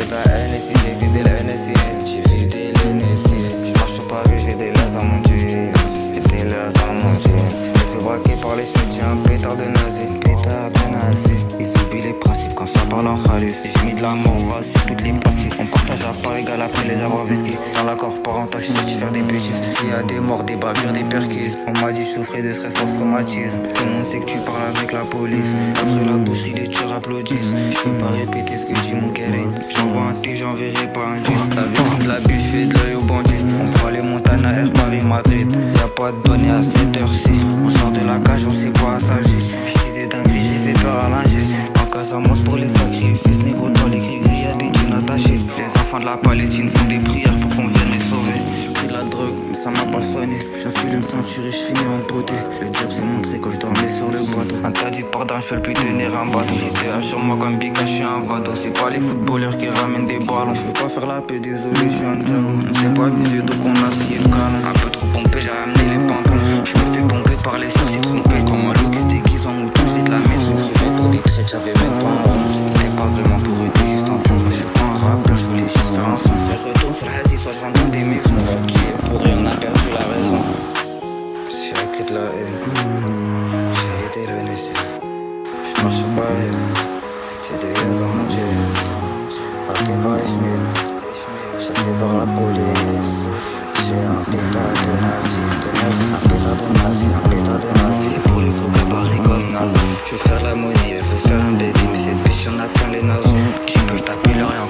de la NSI, j'ai vidé la NSI. J'ai vidé la NSI. J'marche sur Paris, j'ai des lasers à mon jean. J'ai des lasers à mon jean. J'me fais braquer par les schmitts, un pétard de nazi. Pétard de nazi. Ils oublient les principes quand ça parle en khalis. J'ai mis de l'amour sur toutes les pastilles. On partage à part égale après les avoir vesqués. Dans l'accord parental, j'suis sorti faire des bêtises. S'il y a des morts, des bavures, des perquises. On m'a dit je souffrais de stress post-traumatisme. Tout le monde sait que tu parles avec la police. Après la boucherie, les tueurs applaudissent. J'peux pas répéter ce que dit mon Kering. J'envoie un T, j'enverrai pas un 10. La vitrine de la bûche fait de l'œil au bandit. On prend les montagnes à Air Paris-Madrid. Y'a pas de données à cette heure-ci. On sort de la cage, on sait pas à s'agir. J'suis des dingueries, j'ai fait peur à linger. En Casamance pour les sacrifices. Négro dans les gris-gris, y'a des jeans attachés. Les enfants de la Palestine font des prières pour qu'on vienne les sauver. J'ai pris de la drogue, mais ça m'a pas soigné. J'enfile une ceinture et j'finis en beauté. Le job s'est montré quand j'dormais sur le bateau. Interdit de pardon, j'peux plus tenir un bateau. J'étais sur moi comme Bika, j'suis un vado. C'est pas les footballeurs qui ramènent des ballons. J'veux pas faire la paix, désolé, j'suis un diable. On s'est pas visé donc on a scié le canon. Un peu trop pompé, j'ai ramené les pampons. J'me fais pomper par les sourcils trompés. Quand moi l'eau qui se déguise en mouton, j'vais de la maison. J'écrivais pour des traits, j'avais même pas un rond. J'étais pas vraiment pour eux, t'es juste un plomb. Moi j'suis pas un rappeur, j'voulais juste faire un son. Soit j'retourne sur le hasi, soit j'rentre dans des maisons. Tué pour rien, on a perdu la raison. S'il y a que de la haine, j'ai aidé le NSI. J'marche sur Paris, j'ai des gaz à mon jet. Braqué par les schmitts, chassé par la police. J'ai un pétard de nazi, un pétard de nazi, un pétard de nazi. C'est pour les gros gabarits comme NASA. Je veux faire la monnaie, elle veut faire un baby, mais cette bitch y'en a plein les nazons. Tu peux taper leur rien.